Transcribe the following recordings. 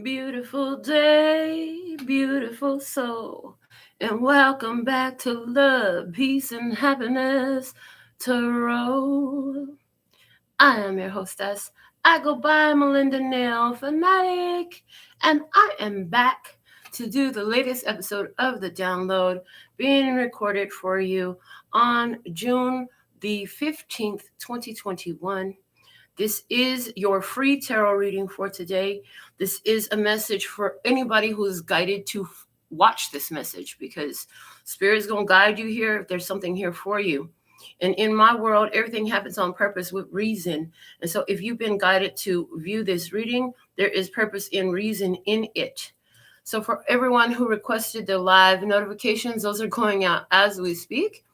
Beautiful day, beautiful soul, and welcome back to Love, Peace, and Happiness Tarot. I am your hostess. I go by Melinda NailFanatic, and I am back to do the latest episode of the download being recorded for you on June the 15th, 2021. This is your free tarot reading for today. This is a message for anybody who is guided to watch this message, because Spirit is going to guide you here if there's something here for you. And in my world, everything happens on purpose with reason. And so if you've been guided to view this reading, there is purpose and reason in it. So for everyone who requested the live notifications, those are going out as we speak.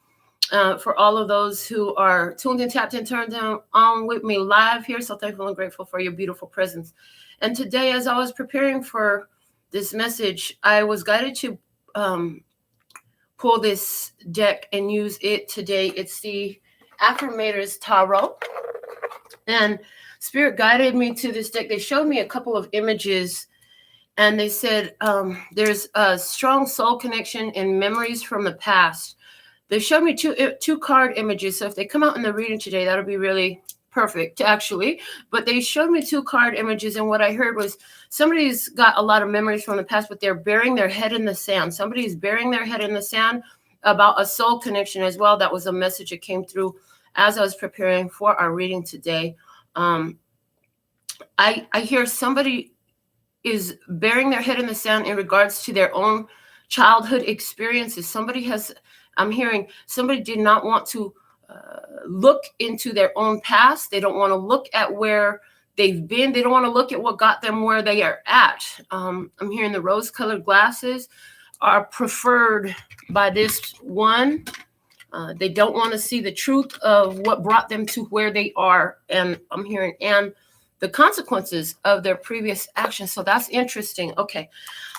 For all of those who are tuned in, tapped in, turned on with me live here. So thankful and grateful for your beautiful presence. And today, as I was preparing for this message, I was guided to pull this deck and use it today. It's the Affirmators Tarot. And Spirit guided me to this deck. They showed me a couple of images, and they said there's a strong soul connection and memories from the past. They showed me two card images. So if they come out in the reading today, that'll be really perfect, actually. But they showed me two card images, and what I heard was somebody's got a lot of memories from the past, but they're burying their head in the sand. Somebody's burying their head in the sand about a soul connection as well. That was a message that came through as I was preparing for our reading today. I hear somebody is burying their head in the sand in regards to their own childhood experiences. I'm hearing somebody did not want to look into their own past. They don't want to look at where they've been. They don't want to look at what got them where they are at. I'm hearing the rose-colored glasses are preferred by this one. They don't want to see the truth of what brought them to where they are. And I'm hearing, and the consequences of their previous actions. So that's interesting. Okay.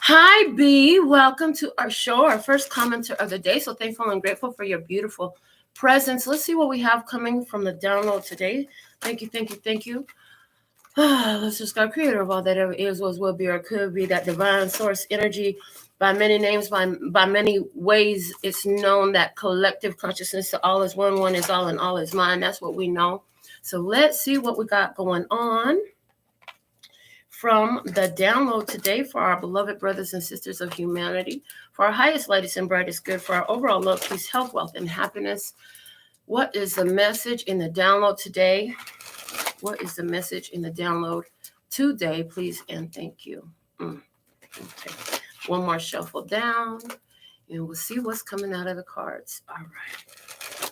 Hi, B. Welcome to our show, our first commenter of the day. So thankful and grateful for your beautiful presence. Let's see what we have coming from the download today. Thank you, thank you, thank you. Let's just God, creator of all that ever is, was, will be, or could be, that divine source energy. By many names, by many ways, it's known that collective consciousness to all is one, one is all, and all is mine. That's what we know. So let's see what we got going on from the download today for our beloved brothers and sisters of humanity, for our highest, lightest, and brightest good, for our overall love, peace, health, wealth, and happiness. What is the message in the download today? What is the message in the download today, please and thank you. Okay. One more shuffle down, and we'll see what's coming out of the cards. All right.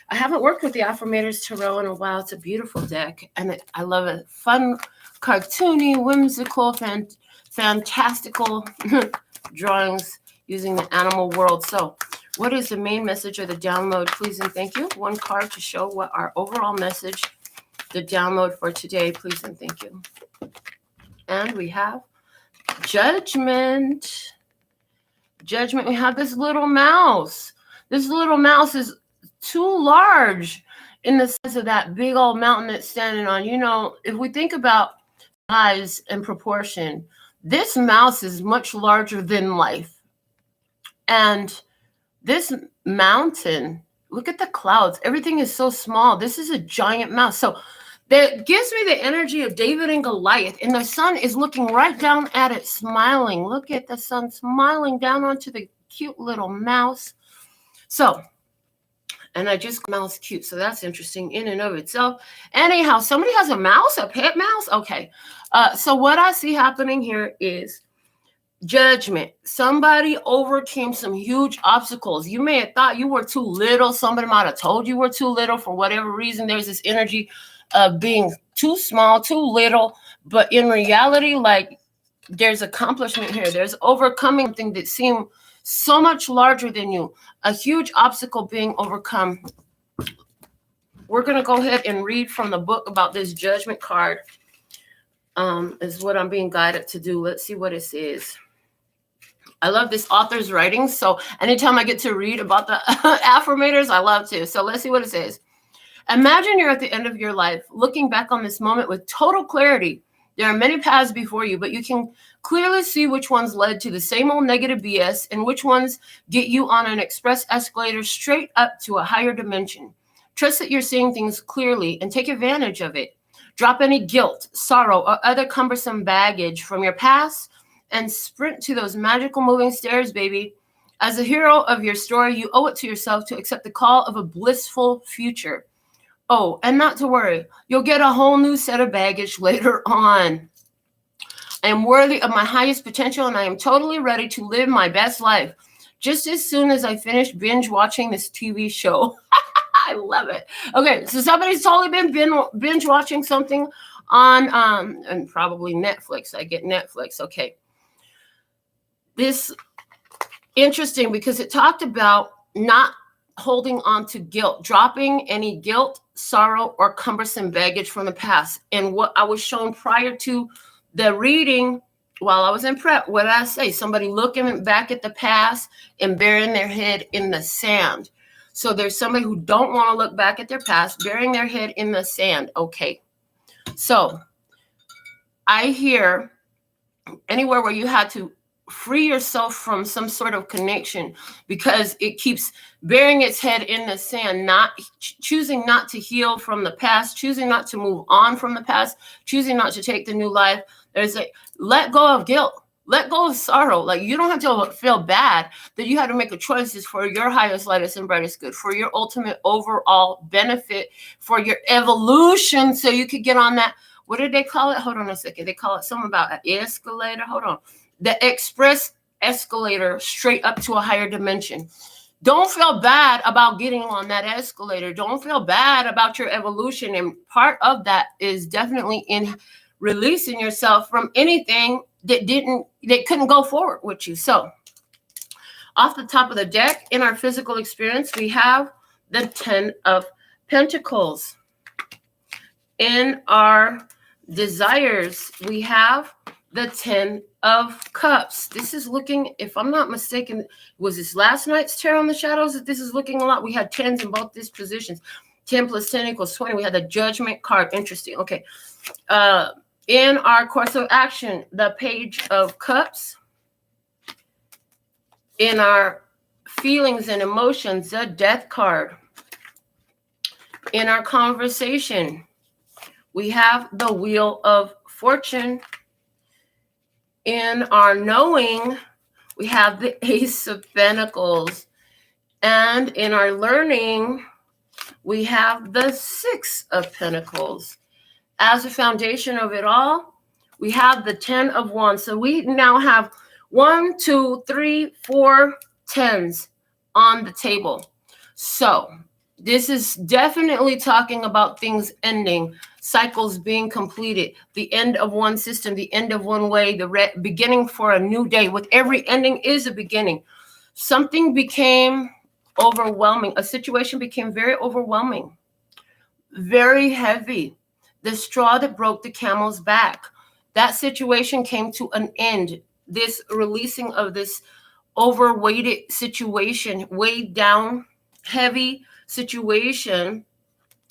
I haven't worked with the Affirmators Tarot in a while. It's a beautiful deck, and I love it. Fun, cartoony, whimsical, fantastical drawings using the animal world. So what is the main message of the download, please and thank you? One card to show what our overall message, the download for today, please and thank you. And we have Judgment. Judgment. We have this little mouse. This little mouse is too large in the sense of that big old mountain it's standing on. You know, if we think about size and proportion, this mouse is much larger than life. And this mountain, look at the clouds. Everything is so small. This is a giant mouse. So that gives me the energy of David and Goliath. And the sun is looking right down at it, smiling. Look at the sun smiling down onto the cute little mouse. So, and I just mouse cute. So that's interesting in and of itself. Anyhow, somebody has a mouse, a pet mouse. Okay. So what I see happening here is judgment. Somebody overcame some huge obstacles. You may have thought you were too little. Somebody might have told you were too little for whatever reason. There's this energy of being too small, too little. But in reality, like, there's accomplishment here. There's overcoming something that seemed so much larger than you. A huge obstacle being overcome. We're going to go ahead and read from the book about this judgment card. Is what I'm being guided to do. Let's see what it says. I love this author's writings. So anytime I get to read about the affirmators, I love to. So let's see what it says. Imagine you're at the end of your life, looking back on this moment with total clarity. There are many paths before you, but you can clearly see which ones led to the same old negative BS and which ones get you on an express escalator straight up to a higher dimension. Trust that you're seeing things clearly and take advantage of it. Drop any guilt, sorrow, or other cumbersome baggage from your past and sprint to those magical moving stairs, baby. As a hero of your story, you owe it to yourself to accept the call of a blissful future. Oh, and not to worry, you'll get a whole new set of baggage later on. I am worthy of my highest potential, and I am totally ready to live my best life. Just as soon as I finish binge watching this TV show. I love it. Okay, so somebody's totally been binge watching something on, and probably Netflix. I get Netflix. Okay. This interesting because it talked about not holding on to guilt, dropping any guilt, sorrow, or cumbersome baggage from the past. And what I was shown prior to the reading while I was in prep, what did I say? Somebody looking back at the past and burying their head in the sand. So there's somebody who don't want to look back at their past, burying their head in the sand. Okay. So I hear anywhere where you had to free yourself from some sort of connection because it keeps burying its head in the sand, not choosing not to heal from the past, choosing not to move on from the past, choosing not to take the new life. There's a let go of guilt, let go of sorrow. Like you don't have to feel bad that you had to make a choices for your highest, lightest, and brightest good, for your ultimate overall benefit, for your evolution, so you could get on that. What did they call it? Hold on a second. They call it something about an escalator. Hold on. The express escalator straight up to a higher dimension. Don't feel bad about getting on that escalator. Don't feel bad about your evolution. And part of that is definitely in releasing yourself from anything that couldn't go forward with you. So off the top of the deck, in our physical experience, we have the 10 of Pentacles. In our desires, we have the 10 of Cups. This is looking, if I'm not mistaken, was this last night's Tarot in the Shadows that this is looking a lot? We had 10s in both these positions. 10 plus 10 equals 20. We had the Judgment card. Interesting. Okay. In our course of action, the Page of Cups. In our feelings and emotions, the Death card. In our conversation, we have the Wheel of Fortune. In our knowing, we have the Ace of Pentacles. And in our learning, we have the 6 of Pentacles. As a foundation of it all, we have the 10 of Wands. So we now have 1, 2, 3, 4 10s on the table. So this is definitely talking about things ending, cycles being completed, the end of one system, the end of one way, the beginning for a new day. With every ending is a beginning. Something became overwhelming. A situation became very overwhelming, very heavy. The straw that broke the camel's back. That situation came to an end. This releasing of this overweighted situation, weighed down, heavy situation,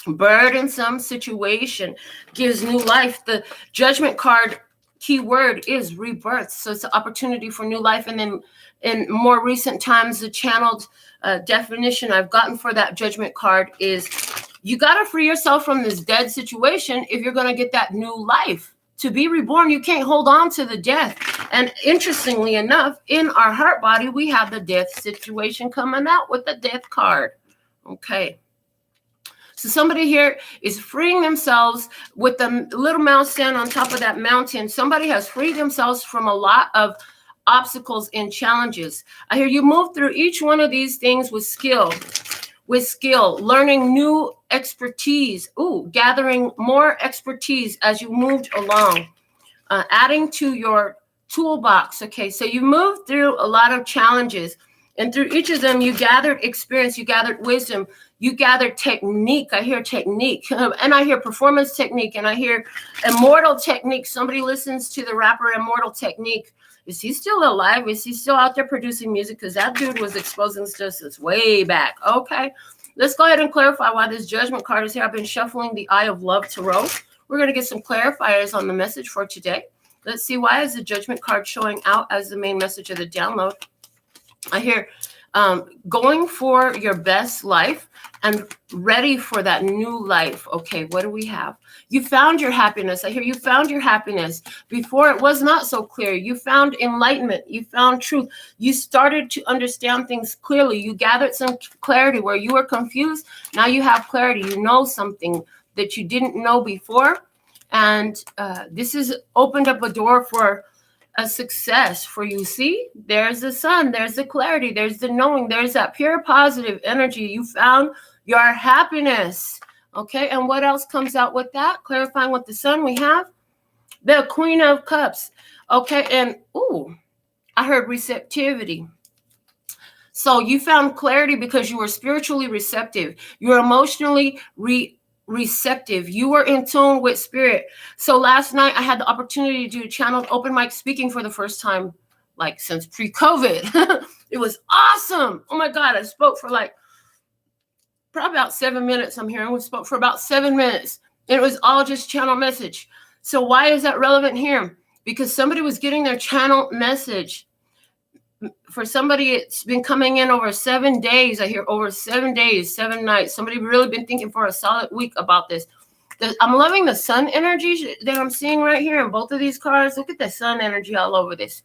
burdensome situation, gives new life. The Judgment card key word is rebirth. So it's an opportunity for new life. And then in more recent times, the channeled definition I've gotten for that Judgment card is you got to free yourself from this dead situation if you're going to get that new life. To be reborn, you can't hold on to the death. And interestingly enough, in our heart body, we have the death situation coming out with the Death card. Okay. So somebody here is freeing themselves with the little mouse stand on top of that mountain. Somebody has freed themselves from a lot of obstacles and challenges. I hear you move through each one of these things with skill. Learning new expertise, gathering more expertise as you moved along, adding to your toolbox. Okay, so you moved through a lot of challenges, and through each of them, you gathered experience, you gathered wisdom, you gathered technique. I hear technique, and I hear performance technique, and I hear immortal technique. Somebody listens to the rapper Immortal Technique. Is he still alive? Is he still out there producing music? Because that dude was exposing stuff since way back. Okay, let's go ahead and clarify why this Judgment card is here. I've been shuffling the Eye of Love Tarot. We're going to get some clarifiers on the message for today. Let's see, why is the Judgment card showing out as the main message of the download? I hear going for your best life and ready for that new life. Okay, what do we have? You found your happiness. I hear you found your happiness. Before it was not so clear. You found enlightenment. You found truth. You started to understand things clearly. You gathered some clarity where you were confused. Now you have clarity. You know something that you didn't know before. And this has opened up a door for a success for you. See, there's the sun, there's the clarity, there's the knowing, there's that pure positive energy. You found your happiness. Okay, and what else comes out with that? Clarifying with the sun, we have the Queen of Cups. Okay, and I heard receptivity. So you found clarity because you were spiritually receptive. You're emotionally receptive. You were in tune with spirit. So last night I had the opportunity to do channeled open mic speaking for the first time, like since pre-COVID. It was awesome. Oh my God. I spoke for like probably about 7 minutes. I'm here. I spoke for about 7 minutes. And it was all just channel message. So why is that relevant here? Because somebody was getting their channel message. For somebody, it's been coming in over 7 days. I hear over 7 days, 7 nights. Somebody really been thinking for a solid week about this. I'm loving the sun energy that I'm seeing right here in both of these cards. Look at the sun energy all over this.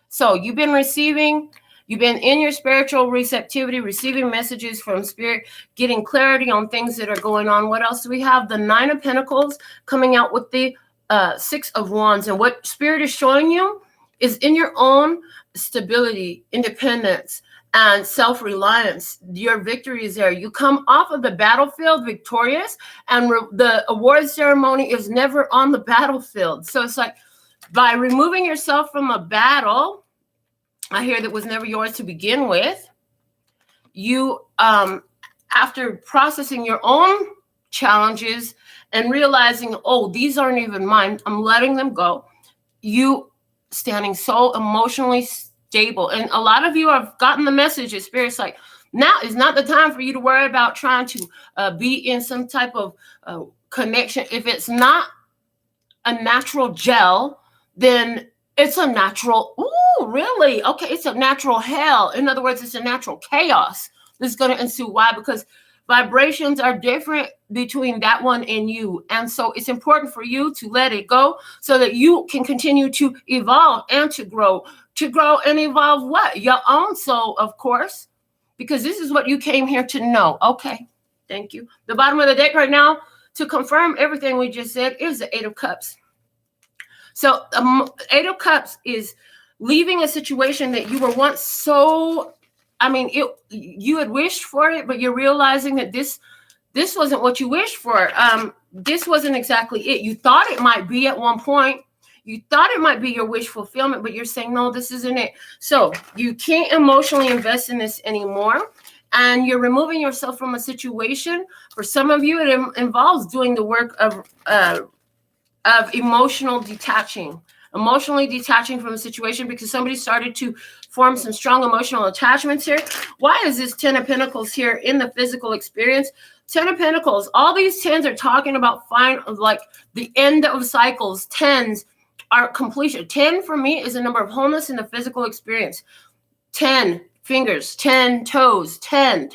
So you've been receiving, you've been in your spiritual receptivity, receiving messages from spirit, getting clarity on things that are going on. What else do we have? The Nine of Pentacles coming out with the Six of Wands. And what spirit is showing you is in your own stability, independence, and self-reliance. Your victory is there. You come off of the battlefield victorious, and the award ceremony is never on the battlefield. So it's like by removing yourself from a battle, I hear that was never yours to begin with, you, after processing your own challenges and realizing, oh, these aren't even mine, I'm letting them go, you standing so emotionally stable. And a lot of you have gotten the message that Spirit's like, now is not the time for you to worry about trying to be in some type of connection. If it's not a natural gel, then it's a natural, really? Okay, it's a natural hell. In other words, it's a natural chaos that's going to ensue. Why? Because vibrations are different between that one and you. And so it's important for you to let it go so that you can continue to evolve and to grow and evolve what? Your own soul, of course, because this is what you came here to know. Okay, thank you. The bottom of the deck right now, to confirm everything we just said, is the Eight of Cups. So Eight of Cups is leaving a situation that you were once so, you had wished for it, but you're realizing that this wasn't what you wished for. This wasn't exactly it. You thought it might be at one point. You thought it might be your wish fulfillment, but you're saying, no, this isn't it. So you can't emotionally invest in this anymore. And you're removing yourself from a situation. For some of you, it involves doing the work of emotionally detaching from a situation because somebody started to form some strong emotional attachments here. Why is this 10 of Pentacles here in the physical experience? 10 of Pentacles, all these 10s are talking about like the end of cycles. 10s are completion. 10 for me is a number of wholeness in the physical experience. 10 fingers, 10 toes, 10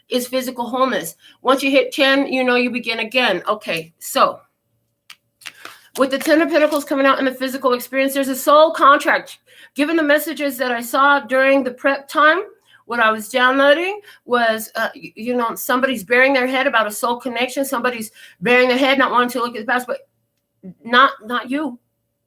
is physical wholeness. Once you hit 10, you begin again. Okay, so with the 10 of Pentacles coming out in the physical experience, there's a soul contract. Given the messages that I saw during the prep time, what I was downloading was, somebody's bearing their head about a soul connection. Somebody's bearing their head, not wanting to look at the past, but not you.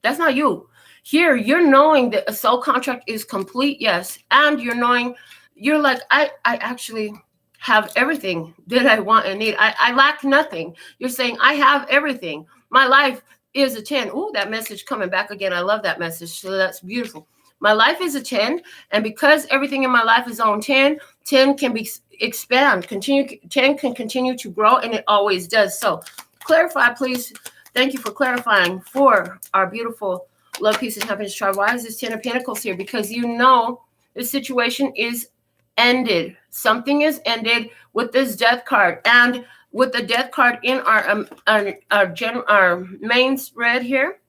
That's not you. Here, you're knowing that a soul contract is complete, yes. And you're knowing, you're like, I actually have everything that I want and need. I lack nothing. You're saying, I have everything. My life is a 10. Ooh, that message coming back again. I love that message. So that's beautiful. My life is a 10. And because everything in my life is on 10, 10 can expand. 10 can continue to grow, and it always does. So clarify, please. Thank you for clarifying for our beautiful Love, Peace, and Happiness tribe. Why is this 10 of Pentacles here? Because the situation is ended. Something is ended with this Death card. And with the death card in our main spread here,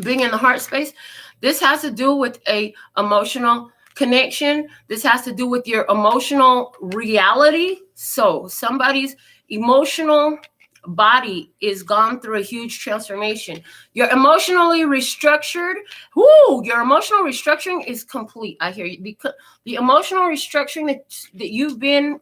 being in the heart space. This has to do with a emotional connection. This has to do with your emotional reality. So somebody's emotional body is gone through a huge transformation. You're emotionally restructured. Woo, your emotional restructuring is complete. I hear you. Because the emotional restructuring that you've been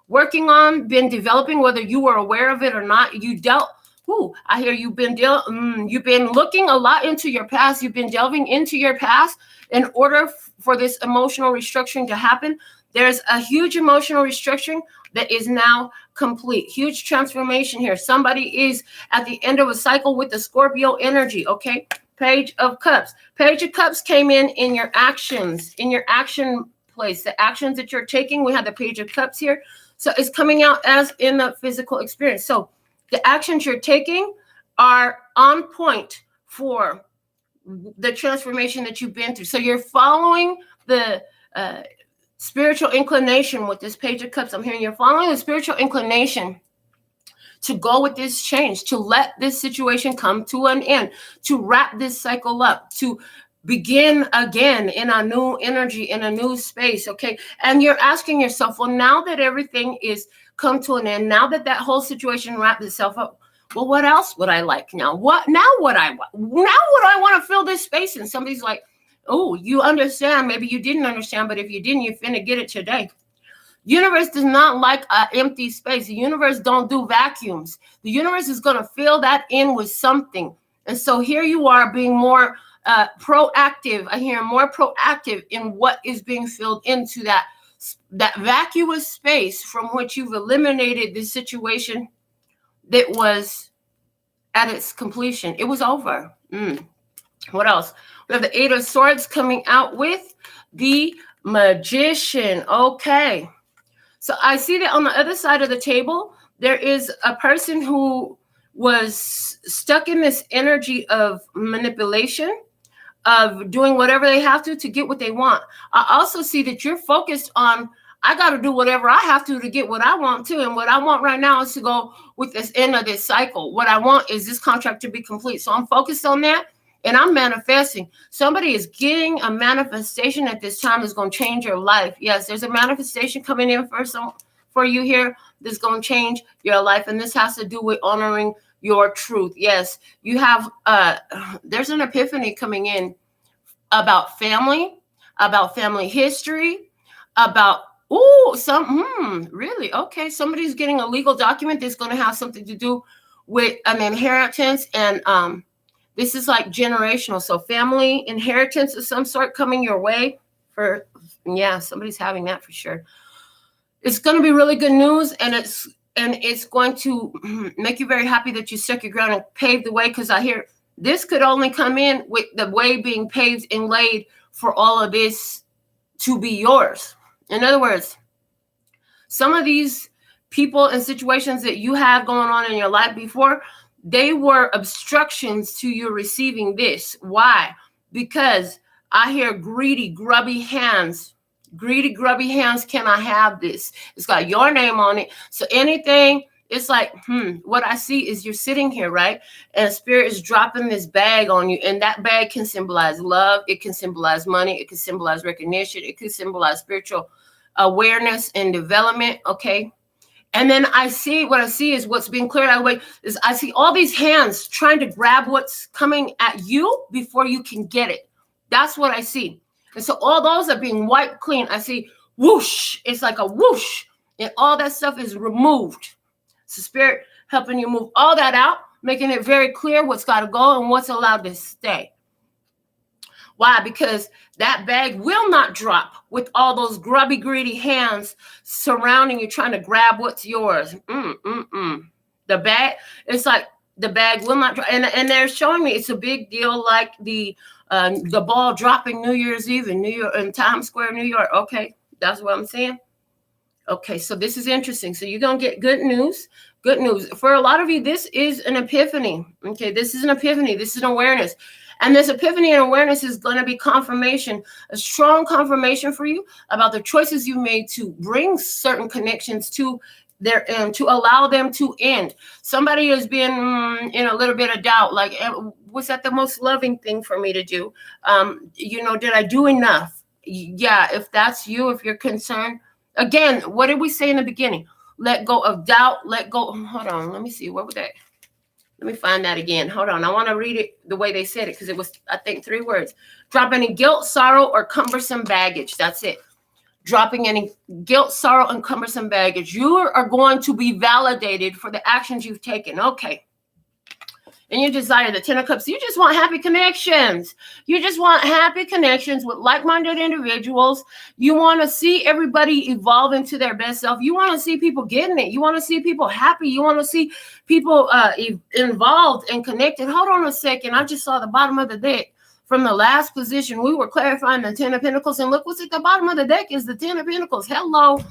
working on, been developing, whether you were aware of it or not, you dealt. Ooh, I hear you've been looking a lot into your past. You've been delving into your past in order for this emotional restructuring to happen. There's a huge emotional restructuring that is now complete. Huge transformation here. Somebody is at the end of a cycle with the Scorpio energy, okay? Page of Cups. Page of Cups came in your actions, in your action place, the actions that you're taking. We have the Page of Cups here. So it's coming out as in the physical experience. So the actions you're taking are on point for the transformation that you've been through. So you're following the spiritual inclination with this Page of Cups. I'm hearing you're following the spiritual inclination to go with this change, to let this situation come to an end, to wrap this cycle up, to begin again in a new energy, in a new space, okay? And you're asking yourself, well, now that everything is come to an end, now that that whole situation wrapped itself up, well, what else would I like now? What would I want to fill this space in? Somebody's like, oh, you understand. Maybe you didn't understand, but if you didn't, you're finna get it today. Universe does not like an empty space. The universe don't do vacuums. The universe is going to fill that in with something. And so here you are being more proactive. I hear more proactive in what is being filled into that vacuous space from which you've eliminated the situation that was at its completion. It was over. What else? We have the Eight of Swords coming out with the Magician. Okay. So I see that on the other side of the table, there is a person who was stuck in this energy of manipulation, of doing whatever they have to get what they want. I also see that you're focused on, I got to do whatever I have to get what I want to. And what I want right now is to go with this end of this cycle. What I want is this contract to be complete. So I'm focused on that. And I'm manifesting. Somebody is getting a manifestation at this time that's going to change your life. Yes, there's a manifestation coming in for you here that's going to change your life. And this has to do with honoring your truth. Yes, you have, there's an epiphany coming in about family history, about, really? Okay, somebody's getting a legal document that's going to have something to do with an inheritance and, this is like generational. So family inheritance of some sort coming your way somebody's having that for sure. It's going to be really good news. And it's going to make you very happy that you stuck your ground and paved the way. Because I hear this could only come in with the way being paved and laid for all of this to be yours. In other words, some of these people and situations that you had going on in your life before, they were obstructions to you receiving this. Why? Because I hear greedy, grubby hands. Greedy, grubby hands, can I have this? It's got your name on it. So anything, it's like, what I see is you're sitting here, right? And Spirit is dropping this bag on you. And that bag can symbolize love. It can symbolize money. It can symbolize recognition. It can symbolize spiritual awareness and development, okay? And then what I see is what's being cleared away is I see all these hands trying to grab what's coming at you before you can get it. That's what I see. And so all those are being wiped clean. I see whoosh. It's like a whoosh. And all that stuff is removed. So Spirit helping you move all that out, making it very clear what's got to go and what's allowed to stay. Why? Because that bag will not drop with all those grubby, greedy hands surrounding you, trying to grab what's yours. The bag, it's like the bag will not drop. And they're showing me it's a big deal, like the ball dropping New Year's Eve in Times Square, New York. Okay, that's what I'm saying. Okay, so this is interesting. So you're going to get good news. Good news. For a lot of you, this is an epiphany. Okay, this is an epiphany. This is an awareness. And this epiphany and awareness is going to be confirmation, a strong confirmation for you about the choices you made to bring certain connections to they're in, to allow them to end. Somebody has been in a little bit of doubt, like, was that the most loving thing for me to do? Did I do enough? Yeah, if that's you, if you're concerned, again, what did we say in the beginning? Let go of doubt, let go. Hold on, let me see, what was that? Let me find that again. Hold on, I want to read it the way they said it, because it was, I think, 3 words. Drop any guilt, sorrow, or cumbersome baggage. That's it. Dropping any guilt, sorrow, and cumbersome baggage. You are going to be validated for the actions you've taken. Okay. And you desire the 10 of Cups. You just want happy connections. You just want happy connections with like-minded individuals. You want to see everybody evolve into their best self. You want to see people getting it. You want to see people happy. You want to see people involved and connected. Hold on a second. I just saw the bottom of the deck. From the last position, we were clarifying the 10 of Pentacles. And look what's at the bottom of the deck is the 10 of Pentacles. Hello.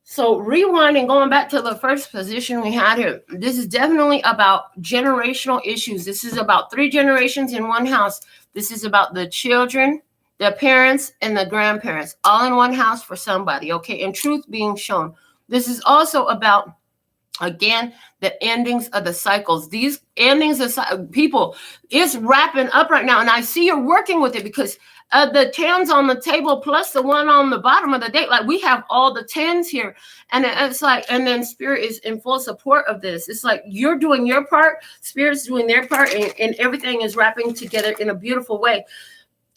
So rewinding, going back to the first position we had here, this is definitely about generational issues. This is about 3 generations in one house. This is about the children, the parents, and the grandparents, all in one house for somebody, okay? And truth being shown. This is also about, again, the endings of the cycles. These endings of people is wrapping up right now. And I see you're working with it, because the 10s on the table plus the one on the bottom of the deck, like we have all the 10s here. And it's like, and then Spirit is in full support of this. It's like you're doing your part, Spirit's doing their part, and everything is wrapping together in a beautiful way.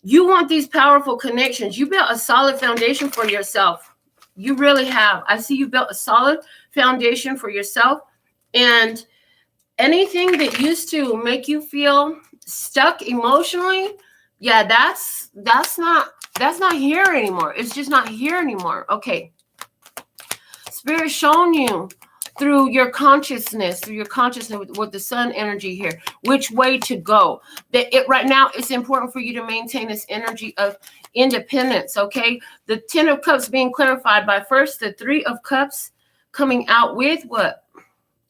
You want these powerful connections. You built a solid foundation for yourself. You really have. I see you built a solid foundation for yourself, and anything that used to make you feel stuck emotionally, yeah, that's not here anymore. It's just not here anymore. Okay. Spirit shown you through your consciousness with the sun energy here, which way to go. That it right now, it's important for you to maintain this energy of independence. Okay. The 10 of Cups being clarified by first the 3 of Cups coming out with what?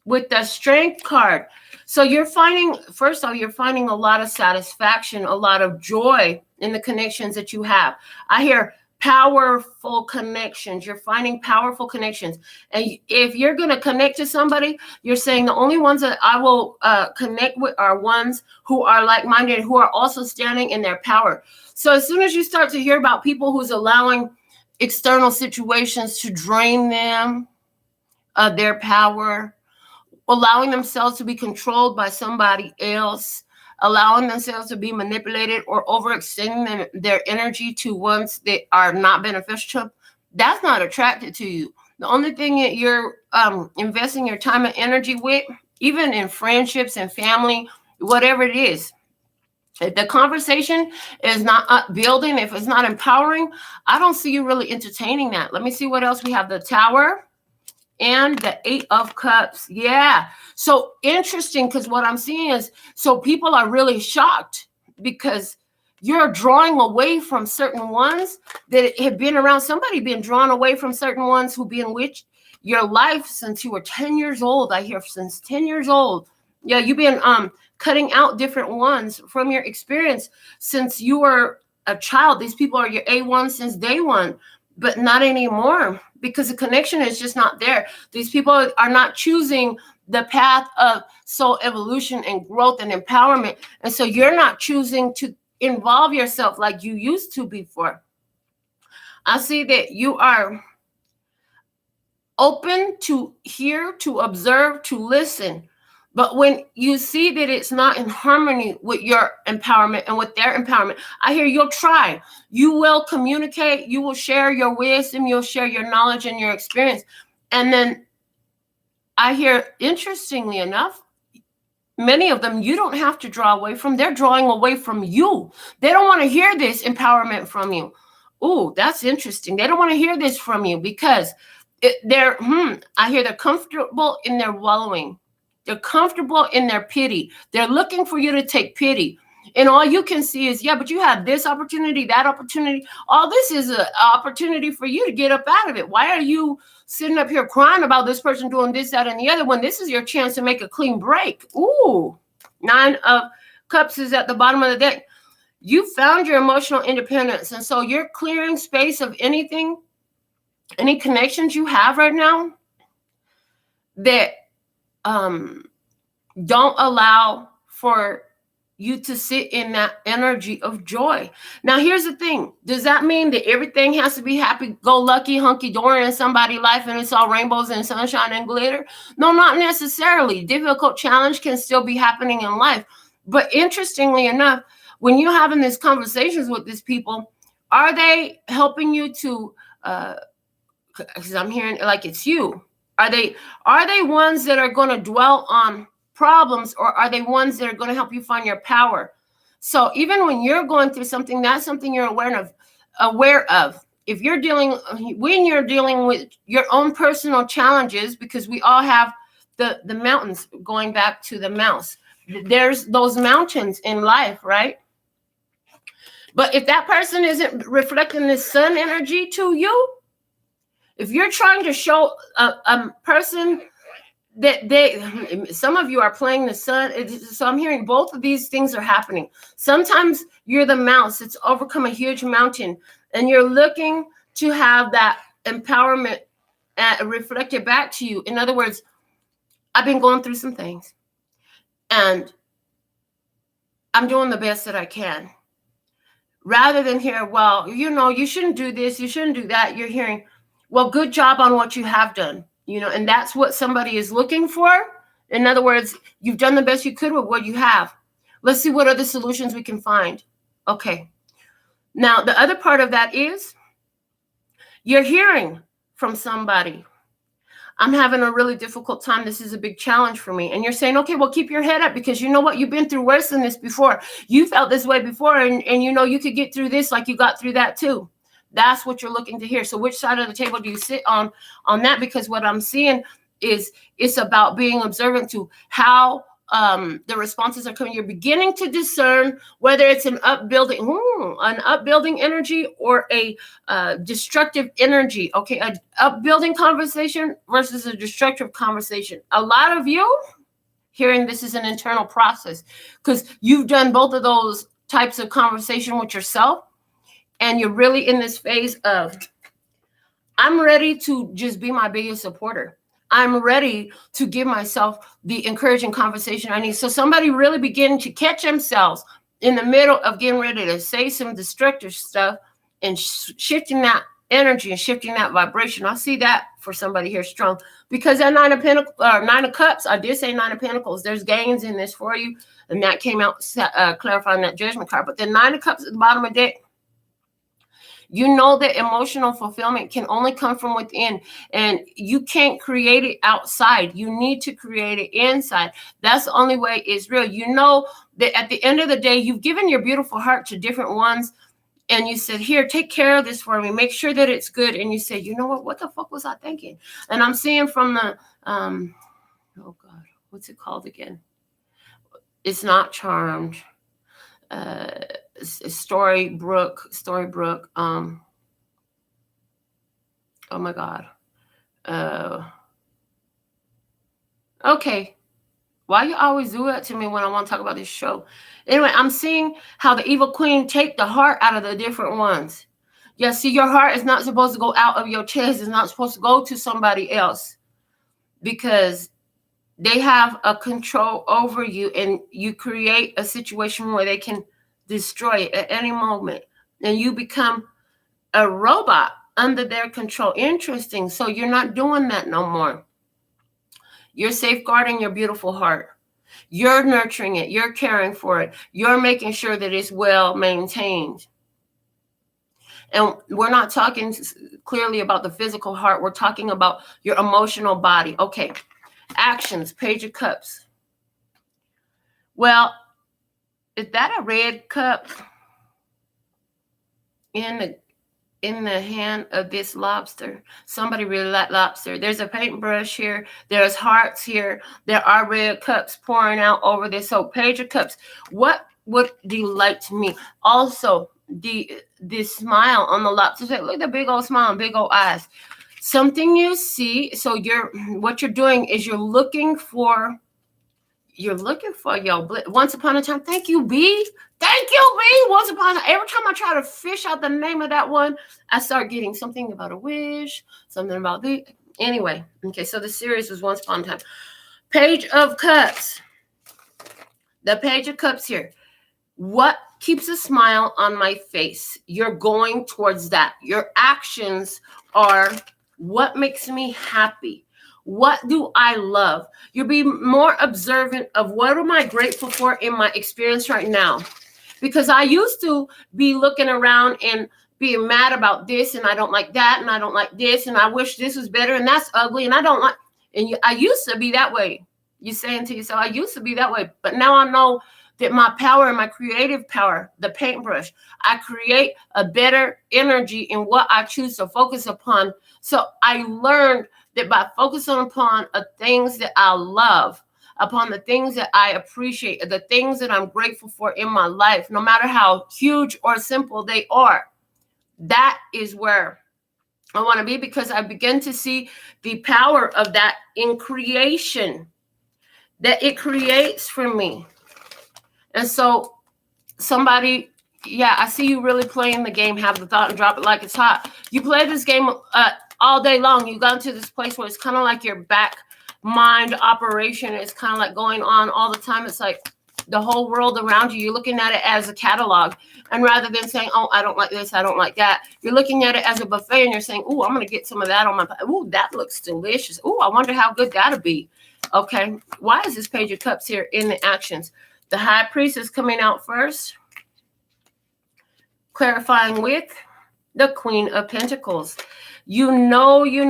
With the Strength card. So you're finding, first of all, you're finding a lot of satisfaction, a lot of joy in the connections that you have. I hear powerful connections. You're finding powerful connections. And if you're going to connect to somebody, you're saying the only ones that I will connect with are ones who are like-minded, who are also standing in their power. So as soon as you start to hear about people who's allowing external situations to drain them of their power, allowing themselves to be controlled by somebody else, allowing themselves to be manipulated or overextending their energy to ones that are not beneficial to them, that's not attracted to you. The only thing that you're investing your time and energy with, even in friendships and family, whatever it is, if the conversation is not upbuilding, if it's not empowering, I don't see you really entertaining that. Let me see what else we have. The Tower and the 8 of Cups. Yeah. So interesting, because what I'm seeing is, so people are really shocked because you're drawing away from certain ones that have been around. Somebody been drawn away from certain ones who've been with your life since you were 10 years old. I hear since 10 years old. Yeah. You've been cutting out different ones from your experience since you were a child. These people are your A1 since day one, but not anymore, because the connection is just not there. These people are not choosing the path of soul evolution and growth and empowerment. And so you're not choosing to involve yourself like you used to before. I see that you are open to hear, to observe, to listen. But when you see that it's not in harmony with your empowerment and with their empowerment, I hear you'll try. You will communicate. You will share your wisdom. You'll share your knowledge and your experience. And then I hear, interestingly enough, many of them you don't have to draw away from. They're drawing away from you. They don't want to hear this empowerment from you. Ooh, that's interesting. They don't want to hear this from you because I hear they're comfortable in their wallowing. They're comfortable in their pity. They're looking for you to take pity. And all you can see is, yeah, but you have this opportunity, that opportunity. All this is an opportunity for you to get up out of it. Why are you sitting up here crying about this person doing this, that, and the other one? This is your chance to make a clean break. Ooh, 9 of Cups is at the bottom of the deck. You found your emotional independence. And so you're clearing space of anything, any connections you have right now that don't allow for you to sit in that energy of joy. Now, here's the thing. Does that mean that everything has to be happy-go-lucky, hunky-dory in somebody's life and it's all rainbows and sunshine and glitter? No, not necessarily. Difficult challenge can still be happening in life. But interestingly enough, when you're having these conversations with these people, are they helping you to, because I'm hearing like it's you. Are they ones that are going to dwell on problems, or are they ones that are going to help you find your power? So even when you're going through something, that's something you're aware of. If you're when you're dealing with your own personal challenges, because we all have the mountains, going back to the mouse, there's those mountains in life, right? But if that person isn't reflecting the sun energy to you, if you're trying to show a person that some of you are playing the sun, so I'm hearing both of these things are happening. Sometimes you're the mouse that's overcome a huge mountain, and you're looking to have that empowerment reflected back to you. In other words, I've been going through some things, and I'm doing the best that I can. Rather than hear, well, you shouldn't do this, you shouldn't do that, you're hearing, well, good job on what you have done. And that's what somebody is looking for. In other words, you've done the best you could with what you have. Let's see what other solutions we can find. Okay. Now, the other part of that is you're hearing from somebody, I'm having a really difficult time. This is a big challenge for me. And you're saying, okay, well, keep your head up, because you know what? You've been through worse than this before. You felt this way before, and you could get through this like you got through that too. That's what you're looking to hear. So which side of the table do you sit on that? Because what I'm seeing is it's about being observant to how the responses are coming. You're beginning to discern whether it's an upbuilding energy or a destructive energy. Okay, an upbuilding conversation versus a destructive conversation. A lot of you hearing this is an internal process, because you've done both of those types of conversation with yourself. And you're really in this phase of, I'm ready to just be my biggest supporter. I'm ready to give myself the encouraging conversation I need. So somebody really beginning to catch themselves in the middle of getting ready to say some destructive stuff and shifting that energy and shifting that vibration. I see that for somebody here strong, because that Nine of Cups, I did say Nine of Pentacles. There's gains in this for you. And that came out clarifying that Judgment card. But the Nine of Cups at the bottom of the deck, you know that emotional fulfillment can only come from within, and you can't create it outside. You need to create it inside. That's the only way it's real. You know that at the end of the day, you've given your beautiful heart to different ones, and you said, here, take care of this for me. Make sure that it's good. And you say, you know what the fuck was I thinking? And I'm seeing from the, oh God, what's it called again? It's not Charmed. Storybrooke. Oh my God. Okay. Why you always do that to me when I want to talk about this show? Anyway, I'm seeing how the evil queen take the heart out of the different ones. Yeah, see, your heart is not supposed to go out of your chest. It's not supposed to go to somebody else, because they have a control over you, and you create a situation where they can destroy it at any moment, and you become a robot under their control. Interesting. So you're not doing that no more. You're safeguarding your beautiful heart. You're nurturing it. You're caring for it. You're making sure that it's well maintained. And we're not talking clearly about the physical heart. We're talking about your emotional body. Okay. Actions, Page of Cups. Well, is that a red cup in the hand of this lobster? Somebody really like lobster. There's a paintbrush here. There's hearts here. There are red cups pouring out over this. So Page of Cups. What would delight me? Also, the smile on the lobster. Look at the big old smile and big old eyes. Something you see. So what you're doing is you're looking for your once upon a time. Thank you, B. Thank you, B. Once upon a time. Every time I try to fish out the name of that one, I start getting something about a wish, something about the. Anyway, okay, so the series was Once Upon a Time. Page of Cups. The Page of Cups here. What keeps a smile on my face? You're going towards that. Your actions are what makes me happy. What do I love? You'll be more observant of what am I grateful for in my experience right now. Because I used to be looking around and being mad about this, and I don't like that, and I don't like this, and I wish this was better, and that's ugly, and I don't like, I used to be that way. You're saying to yourself, I used to be that way, but now I know that my power and my creative power, the paintbrush, I create a better energy in what I choose to focus upon. So I learned that by focusing upon things that I love, upon the things that I appreciate, the things that I'm grateful for in my life, no matter how huge or simple they are, that is where I want to be, because I begin to see the power of that in creation, that it creates for me. And so somebody, yeah, I see you really playing the game, have the thought and drop it like it's hot. You play this game all day long. You got into this place where it's kind of like your back mind operation. It's kind of like going on all the time. It's like the whole world around you. You're looking at it as a catalog. And rather than saying, oh, I don't like this, I don't like that, you're looking at it as a buffet and you're saying, oh, I'm going to get some of that on my, oh, that looks delicious. Oh, I wonder how good that'll be. Okay. Why is this Page of Cups here in the actions? The High Priestess coming out first, clarifying with the Queen of Pentacles. You know your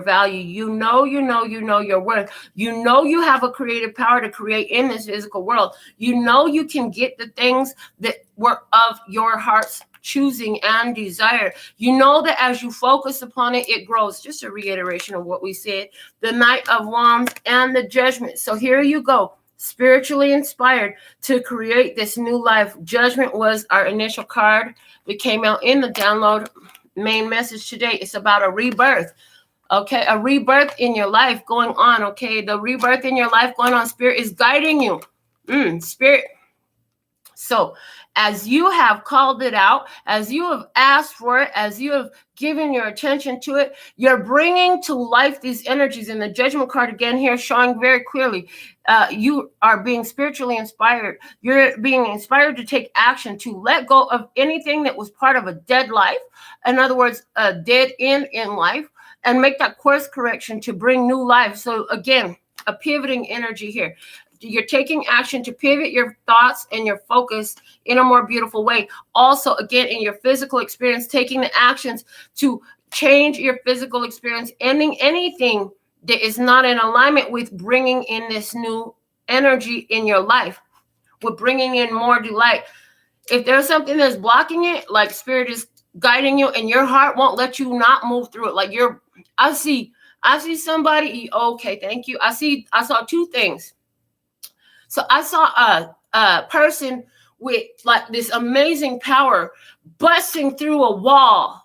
value. You know your worth. You know you have a creative power to create in this physical world. You know you can get the things that were of your heart's choosing and desire. You know that as you focus upon it, it grows. Just a reiteration of what we said. The Knight of Wands and the Judgment. So here you go. Spiritually inspired to create this new life. Judgment was our initial card that came out in the download main message today. It's about a rebirth. Okay, a rebirth in your life going on. Okay, the rebirth in your life going on. Spirit is guiding you. Spirit. So as you have called it out, as you have asked for it, as you have given your attention to it, you're bringing to life these energies. And the Judgment card again here showing very clearly, you are being spiritually inspired. You're being inspired to take action, to let go of anything that was part of a dead life. In other words, a dead end in life, and make that course correction to bring new life. So again, a pivoting energy here. You're taking action to pivot your thoughts and your focus in a more beautiful way. Also, again, in your physical experience, taking the actions to change your physical experience, ending anything that is not in alignment with bringing in this new energy in your life, with bringing in more delight. If there's something that's blocking it, like Spirit is guiding you and your heart won't let you not move through it. Like I see somebody. Okay, thank you. I saw two things. So I saw a person with like this amazing power busting through a wall,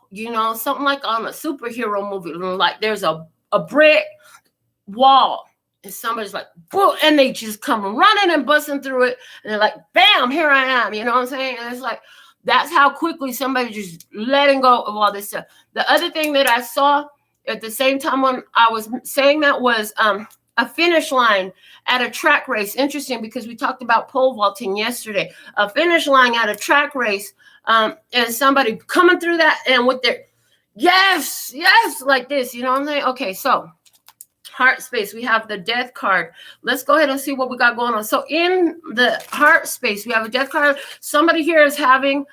something like on a superhero movie. Like there's a brick wall and somebody's like, boom, and they just come running and busting through it. And they're like, bam, here I am. You know what I'm saying? And it's like, that's how quickly somebody just letting go of all this stuff. The other thing that I saw at the same time when I was saying that was a finish line at a track race. Interesting, because we talked about pole vaulting yesterday. A finish line at a track race, and somebody coming through that and with their yes, like this. You know what I'm saying? Okay, so heart space, we have the Death card. Let's go ahead and see what we got going on. So in the heart space, we have a Death card. Somebody here is having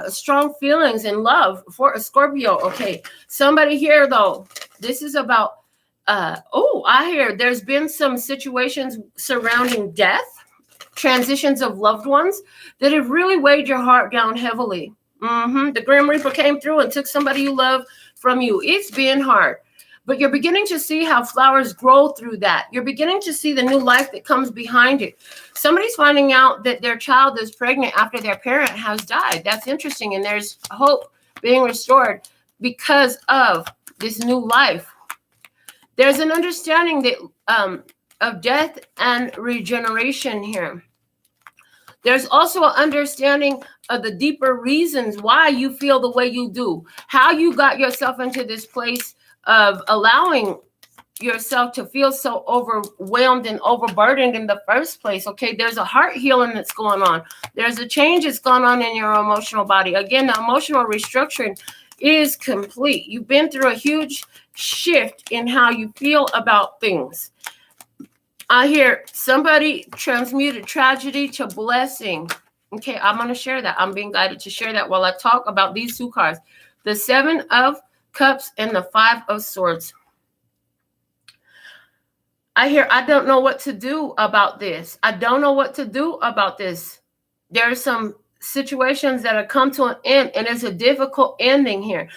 strong feelings and love for a Scorpio. Okay, somebody here though, this is about I hear there's been some situations surrounding death, transitions of loved ones that have really weighed your heart down heavily. The Grim Reaper came through and took somebody you love from you. It's been hard, but you're beginning to see how flowers grow through that. You're beginning to see the new life that comes behind it. Somebody's finding out that their child is pregnant after their parent has died. That's interesting. And there's hope being restored because of this new life. There's an understanding that of death and regeneration here. There's also an understanding of the deeper reasons why you feel the way you do, how you got yourself into this place of allowing yourself to feel so overwhelmed and overburdened in the first place. Okay, there's a heart healing that's going on. There's a change that's going on in your emotional body. Again, the emotional restructuring is complete. You've been through a huge shift in how you feel about things. I hear somebody transmuted tragedy to blessing. Okay, I'm going to share that. I'm being guided to share that while I talk about these two cards, the 7 of Cups and the 5 of Swords. I hear, I don't know what to do about this. I don't know what to do about this. There are some situations that have come to an end, and it's a difficult ending here.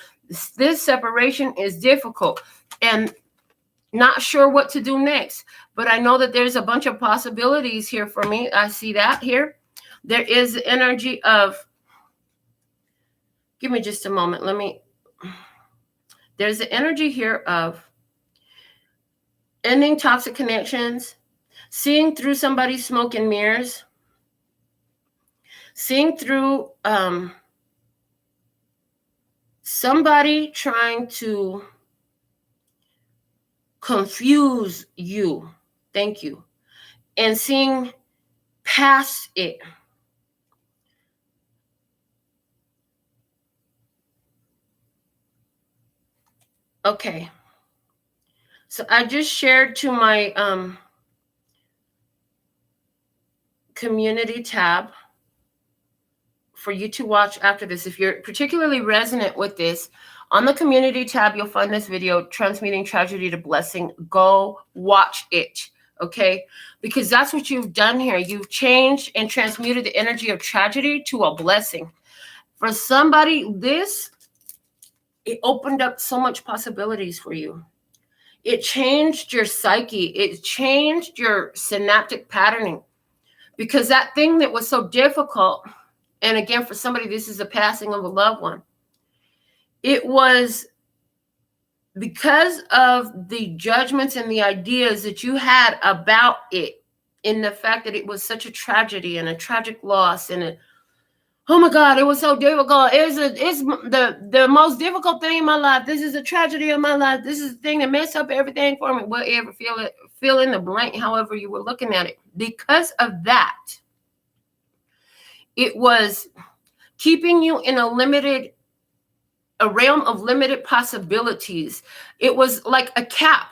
This separation is difficult, and not sure what to do next. But I know that there's a bunch of possibilities here for me. I see that here. There is the energy of, give me just a moment. There's the energy here of ending toxic connections, seeing through somebody's smoke and mirrors, seeing through somebody trying to confuse you. Thank you. And seeing past it. Okay. So I just shared to my community tab for you to watch after this. If you're particularly resonant with this, on the community tab, you'll find this video, Transmuting Tragedy to Blessing. Go watch it, okay? Because that's what you've done here. You've changed and transmuted the energy of tragedy to a blessing. For somebody, it opened up so much possibilities for you. It changed your psyche. It changed your synaptic patterning. Because that thing that was so difficult, and again, for somebody, this is the passing of a loved one. It was because of the judgments and the ideas that you had about it, in the fact that it was such a tragedy and a tragic loss, and oh my God, it was so difficult. It's the most difficult thing in my life. This is a tragedy of my life. This is the thing that messed up everything for me. Whatever, fill in the blank, however you were looking at it. Because of that, it was keeping you in a realm of limited possibilities. It was like a cap.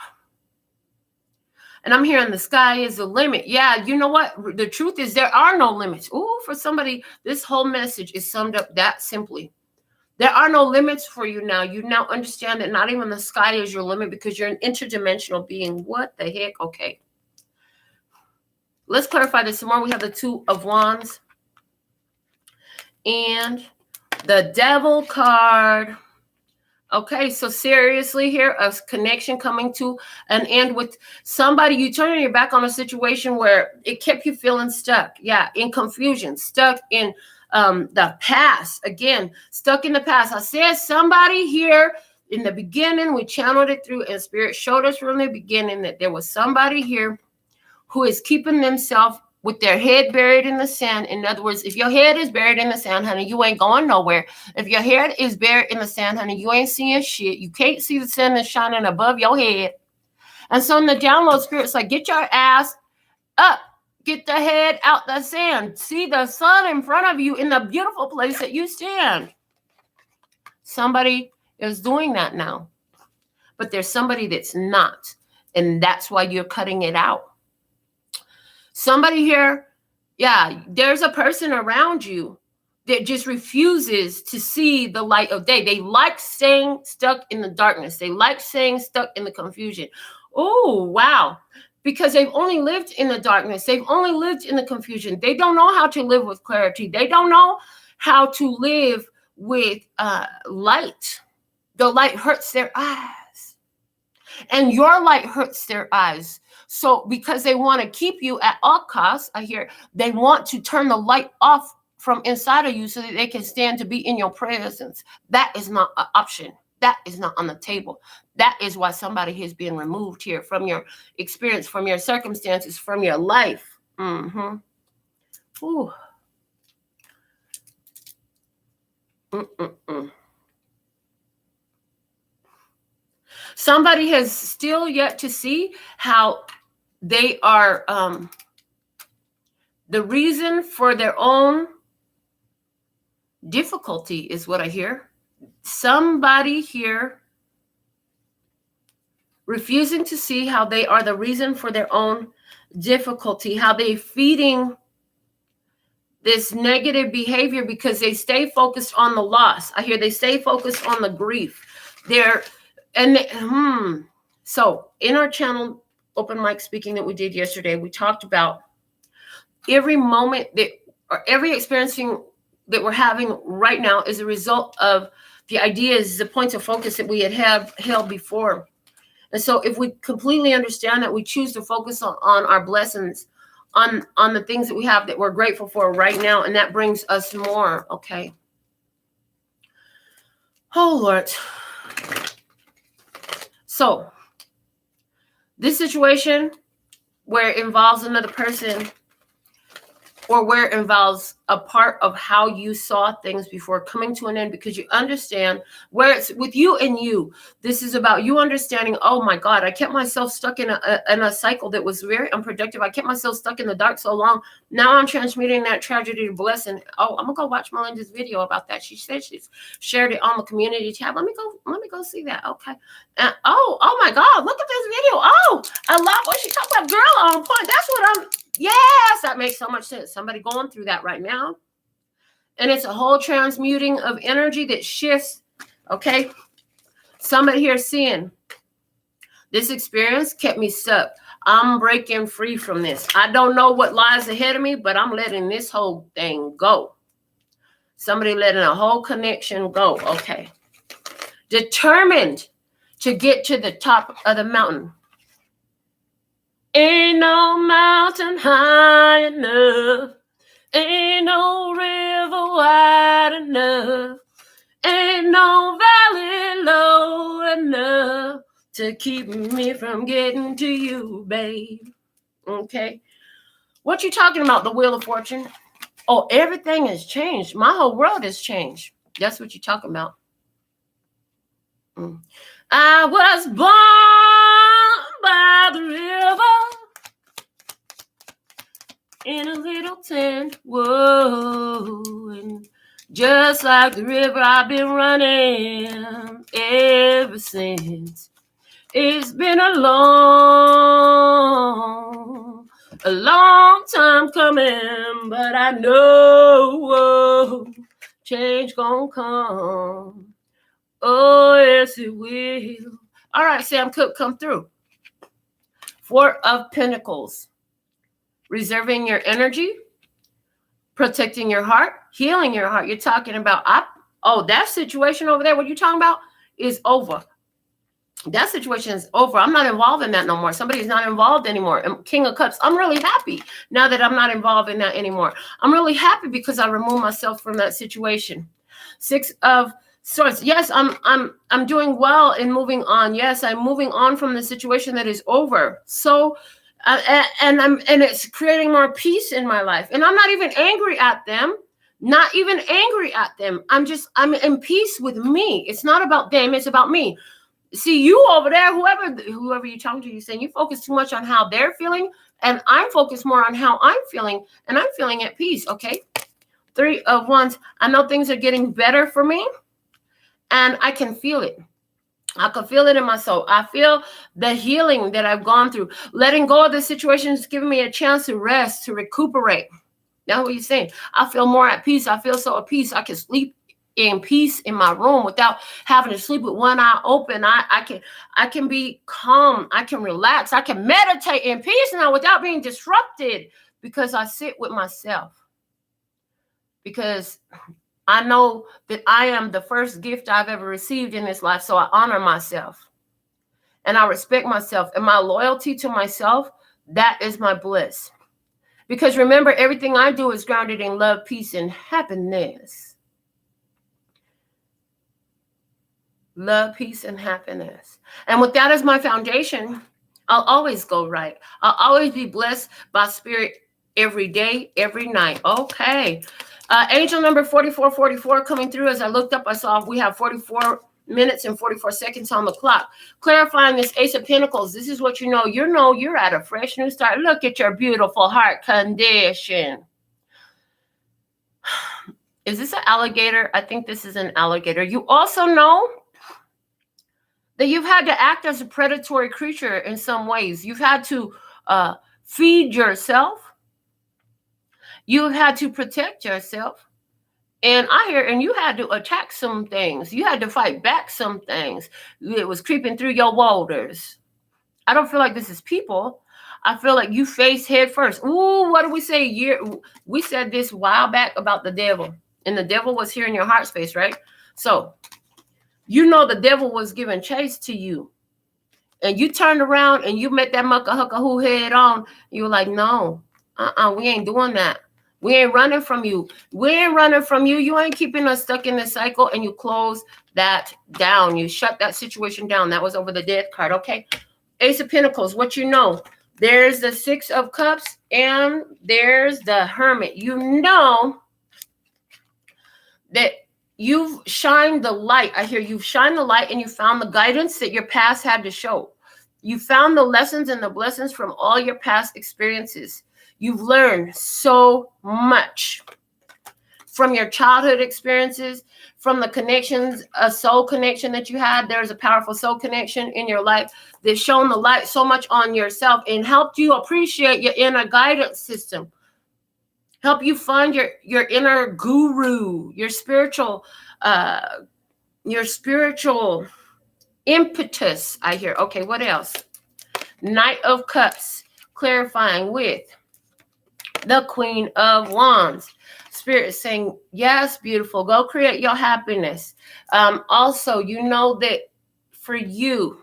And I'm hearing the sky is the limit. Yeah, you know what? The truth is there are no limits. Ooh, for somebody, this whole message is summed up that simply. There are no limits for you now. You now understand that not even the sky is your limit, because you're an interdimensional being. What the heck? Okay. Let's clarify this some more. We have the 2 of Wands and the Devil card. Okay, so seriously here, a connection coming to an end with somebody. You turning your back on a situation where it kept you feeling stuck. Yeah, in confusion, stuck in the past. Again, stuck in the past. I said somebody here in the beginning, we channeled it through, and Spirit showed us from the beginning that there was somebody here who is keeping themselves with their head buried in the sand. In other words, if your head is buried in the sand, honey, you ain't going nowhere. If your head is buried in the sand, honey, you ain't seeing shit. You can't see the sun that's shining above your head. And so in the download, Spirit's like, get your ass up. Get the head out the sand. See the sun in front of you in the beautiful place that you stand. Somebody is doing that now. But there's somebody that's not. And that's why you're cutting it out. Somebody here, yeah, there's a person around you that just refuses to see the light of day. They like staying stuck in the darkness. They like staying stuck in the confusion. Oh, wow. Because they've only lived in the darkness. They've only lived in the confusion. They don't know how to live with clarity. They don't know how to live with light. The light hurts their eyes. And your light hurts their eyes. So because they want to keep you at all costs, I hear they want to turn the light off from inside of you so that they can stand to be in your presence. That is not an option. That is not on the table. That is why somebody has been removed here from your experience, from your circumstances, from your life. Mm-hmm. Ooh. Somebody has still yet to see how they are the reason for their own difficulty is what I hear. Somebody here refusing to see how they are the reason for their own difficulty, how they feeding this negative behavior because they stay focused on the loss. I hear they stay focused on the grief. So in our channel open mic speaking that we did yesterday, we talked about every moment that, or every experiencing that we're having right now is a result of the ideas, the points of focus that we had held before. And so if we completely understand that, we choose to focus on our blessings, on the things that we have that we're grateful for right now, and that brings us more. Okay. Oh, Lord. So this situation where it involves another person, or where it involves a part of how you saw things before coming to an end, because you understand where it's with you and you. This is about you understanding, oh my God, I kept myself stuck in a cycle that was very unproductive. I kept myself stuck in the dark so long. Now I'm transmuting that tragedy to blessing. Oh, I'm gonna go watch Melinda's video about that. She said she's shared it on the community tab. Let me go see that. Okay. And oh my God, look at this video. Oh, I love what she talked about. Girl on point. That's what I'm. Yes, that makes so much sense. Somebody going through that right now. And it's a whole transmuting of energy that shifts. Okay. Somebody here seeing this experience kept me stuck. I'm breaking free from this. I don't know what lies ahead of me, but I'm letting this whole thing go. Somebody letting a whole connection go. Okay. Determined to get to the top of the mountain. Ain't no mountain high enough. Ain't no river wide enough. Ain't no valley low enough to keep me from getting to you, babe. Okay. What you talking about, the Wheel of Fortune? Oh, everything has changed. My whole world has changed. That's what you're talking about. I was born by the river in a little tent. Whoa. And just like the river, I've been running ever since. It's been a long time coming, but I know change gonna come. Oh, yes, it will. All right, Sam Cooke, come through. Four of Pentacles. Reserving your energy, protecting your heart, healing your heart. You're talking about, that situation over there, what you're talking about is over. That situation is over. I'm not involved in that no more. Somebody's not involved anymore. King of Cups. I'm really happy now that I'm not involved in that anymore. I'm really happy because I removed myself from that situation. Six of Swords. Yes, I'm doing well in moving on. Yes, I'm moving on from the situation that is over. So, and it's creating more peace in my life. And I'm not even angry at them. Not even angry at them. I'm in peace with me. It's not about them. It's about me. See, you over there, whoever you're talking to, you're saying you focus too much on how they're feeling, and I'm focused more on how I'm feeling, and I'm feeling at peace. Okay. Three of Wands. I know things are getting better for me. And I can feel it. I can feel it in my soul. I feel the healing that I've gone through. Letting go of the situation is giving me a chance to rest, to recuperate. That's what you're saying. I feel more at peace. I feel so at peace. I can sleep in peace in my room without having to sleep with one eye open. I can be calm. I can relax. I can meditate in peace now without being disrupted because I sit with myself. Because I know that I am the first gift I've ever received in this life, so I honor myself. And I respect myself. And my loyalty to myself, that is my bliss. Because remember, everything I do is grounded in love, peace, and happiness. Love, peace, and happiness. And with that as my foundation, I'll always go right. I'll always be blessed by spirit every day, every night. Okay. Angel number 4444 coming through. As I looked up, I saw we have 44 minutes and 44 seconds on the clock. Clarifying this Ace of Pentacles. This is what you know. You know you're at a fresh new start. Look at your beautiful heart condition. Is this an alligator? I think this is an alligator. You also know that you've had to act as a predatory creature in some ways. You've had to feed yourself. You've had to protect yourself. And I hear, and you had to attack some things. You had to fight back some things. It was creeping through your waters. I don't feel like this is people. I feel like you face head first. Ooh, what do we say? We said this a while back about the devil. And the devil was here in your heart space, right? So, you know the devil was giving chase to you. And you turned around and you met that mucka hucka who head on. You were like, no, we ain't doing that. We ain't running from you. We ain't running from you. You ain't keeping us stuck in this cycle. And you close that down. You shut that situation down. That was over the death card. Okay. Ace of Pentacles. What you know. There's the Six of Cups. And there's the Hermit. You know that you've shined the light. I hear you've shined the light and you found the guidance that your past had to show. You found the lessons and the blessings from all your past experiences. You've learned so much from your childhood experiences, from the connections, a soul connection that you had. There's a powerful soul connection in your life that's shown the light so much on yourself and helped you appreciate your inner guidance system. Help you find your inner guru, your spiritual impetus. I hear. Okay, what else? Knight of Cups, clarifying with the Queen of Wands. Spirit is saying, yes, beautiful. Go create your happiness. Also, you know that for you,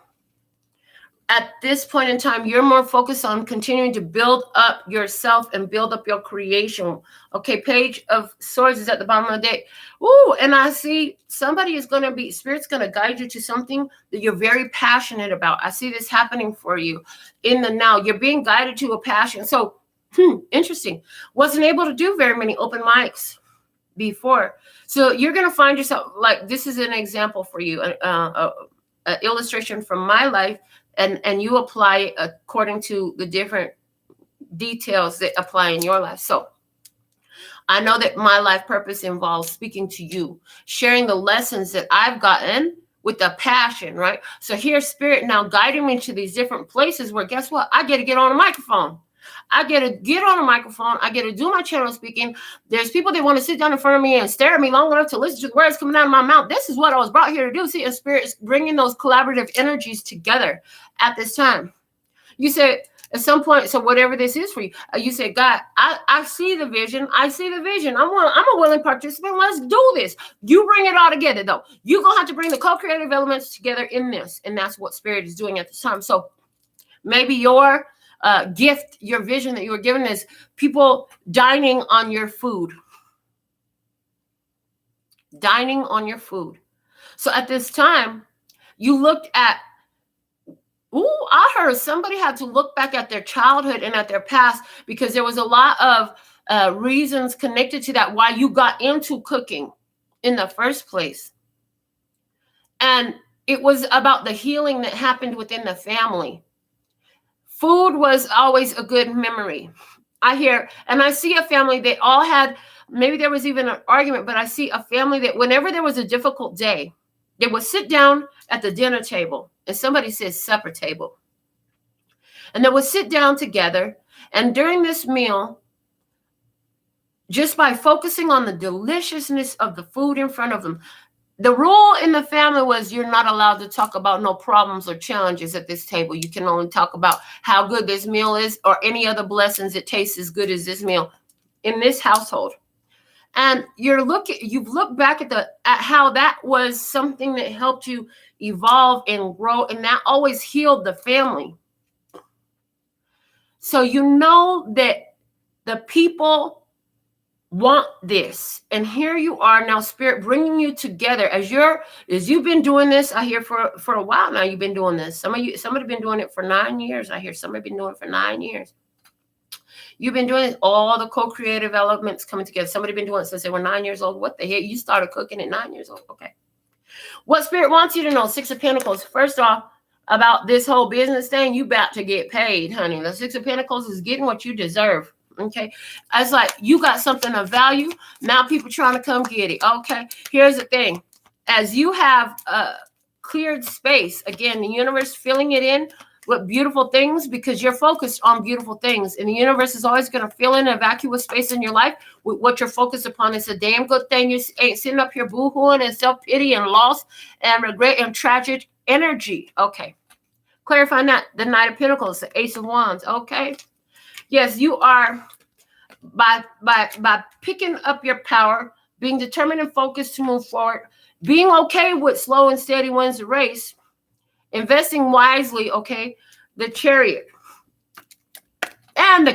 at this point in time, you're more focused on continuing to build up yourself and build up your creation. Okay, Page of Swords is at the bottom of the deck. Ooh, and I see somebody is going to be, Spirit's going to guide you to something that you're very passionate about. I see this happening for you in the now. You're being guided to a passion. So, interesting. Wasn't able to do very many open mics before. So you're going to find yourself, like, this is an example for you, an illustration from my life. And you apply according to the different details that apply in your life. So I know that my life purpose involves speaking to you, sharing the lessons that I've gotten with a passion, right? So here's Spirit now guiding me to these different places where, guess what? I get to get on a microphone. I get to get on a microphone. I get to do my channel speaking. There's people that want to sit down in front of me and stare at me long enough to listen to the words coming out of my mouth. This is what I was brought here to do. See, and Spirit's bringing those collaborative energies together at this time. You said at some point, so whatever this is for you, you said, God, I see the vision. I see the vision. I'm a willing participant. Let's do this. You bring it all together, though. You're going to have to bring the co-creative elements together in this. And that's what Spirit is doing at this time. So maybe your gift, your vision that you were given is people dining on your food. Dining on your food. So at this time, you looked at, I heard somebody had to look back at their childhood and at their past because there was a lot of reasons connected to that why you got into cooking in the first place. And it was about the healing that happened within the family. Food was always a good memory. I hear, and I see a family, they all had, maybe there was even an argument, but I see a family that whenever there was a difficult day, they would sit down at the dinner table, and somebody says supper table. And they would sit down together, and during this meal, just by focusing on the deliciousness of the food in front of them, the rule in the family was you're not allowed to talk about no problems or challenges at this table. You can only talk about how good this meal is or any other blessings that taste as good as this meal in this household. And you've looked back at how that was something that helped you evolve and grow, and that always healed the family. So you know that the people want this, and here you are now, Spirit bringing you together as you've been doing this. I hear for a while now. You've been doing this. Somebody been doing it for 9 years. I hear somebody been doing it for 9 years. You've been doing all the co-creative elements coming together. Somebody been doing it since they were 9 years old. What the heck? You started cooking at 9 years old. Okay. What Spirit wants you to know, Six of Pentacles. First off, about this whole business thing, you about to get paid, honey. The Six of Pentacles is getting what you deserve. Okay. It's like you got something of value. Now people trying to come get it. Okay. Here's the thing. As you have cleared space, again, the universe filling it in with beautiful things because you're focused on beautiful things. And the universe is always going to fill in a vacuous space in your life with what you're focused upon. It's a damn good thing. You ain't sitting up here boo-hooing and self-pity and loss and regret and tragic energy. Okay. Clarifying that. The Knight of Pentacles, the Ace of Wands. Okay. Yes, you are by picking up your power, being determined and focused to move forward, being okay with slow and steady wins the race, investing wisely, okay? The Chariot and the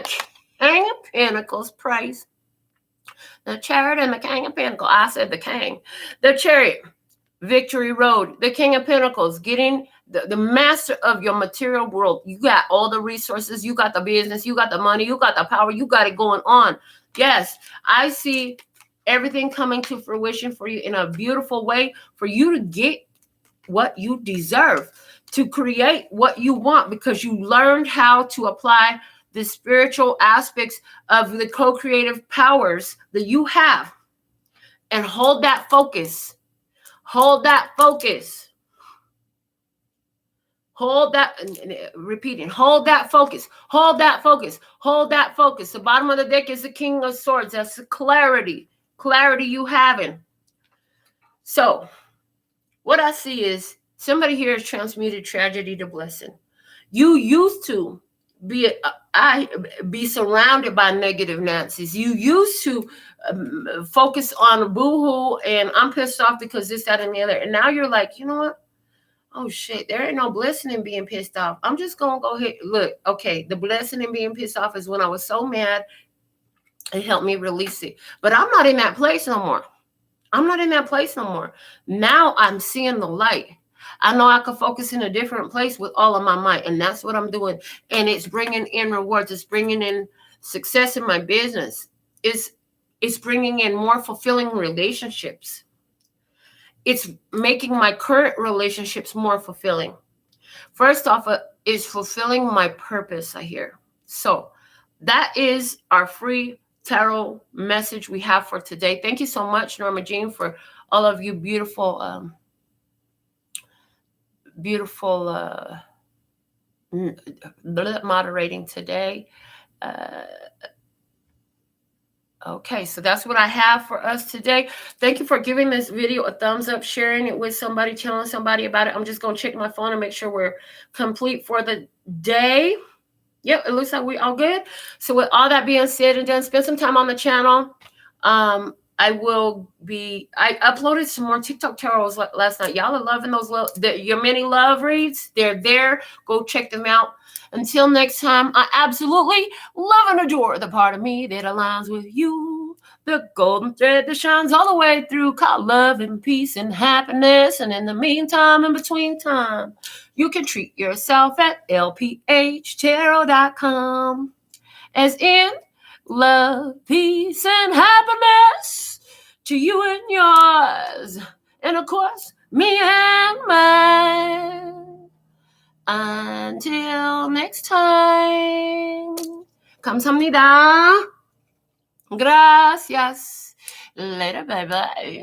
King of Pentacles, praise. The Chariot and the King of Pentacles. I said the King. The Chariot, Victory Road. The King of Pentacles, getting the master of your material world. You got all the resources. You got the business. You got the money. You got the power. You got it going on. Yes, I see everything coming to fruition for you in a beautiful way for you to get what you deserve, to create what you want because you learned how to apply the spiritual aspects of the co-creative powers that you have. And hold that focus. Hold that focus. Hold that, repeating, hold that focus, hold that focus, hold that focus. The bottom of the deck is the King of Swords. That's the clarity you having. So what I see is somebody here has transmuted tragedy to blessing. You used to be surrounded by negative Nancy's. You used to focus on boohoo and I'm pissed off because this, that, and the other. And now you're like, you know what? Oh, shit, there ain't no blessing in being pissed off. I'm just going to go ahead. Look, okay, the blessing in being pissed off is when I was so mad, it helped me release it. But I'm not in that place no more. I'm not in that place no more. Now I'm seeing the light. I know I can focus in a different place with all of my might, and that's what I'm doing. And it's bringing in rewards. It's bringing in success in my business. It's bringing in more fulfilling relationships. It's making my current relationships more fulfilling. First off, is fulfilling my purpose, I hear. So that is our free tarot message we have for today. Thank you so much, Norma Jean, for all of you beautiful, moderating today. Okay, so that's what I have for us today. Thank you for giving this video a thumbs up, sharing it with somebody, telling somebody about it. I'm just going to check my phone and make sure we're complete for the day. Yep, it looks like we all good. So with all that being said and done, spend some time on the channel. I uploaded some more TikTok tarots last night. Y'all are loving those your mini love reads. They're there. Go check them out. Until next time, I absolutely love and adore the part of me that aligns with you. The golden thread that shines all the way through, called love and peace and happiness. And in the meantime, in between time, you can treat yourself at LPHtarot.com. As in, love, peace, and happiness to you and yours. And of course, me and mine. Until next time. 감사합니다. Gracias. Later, bye-bye.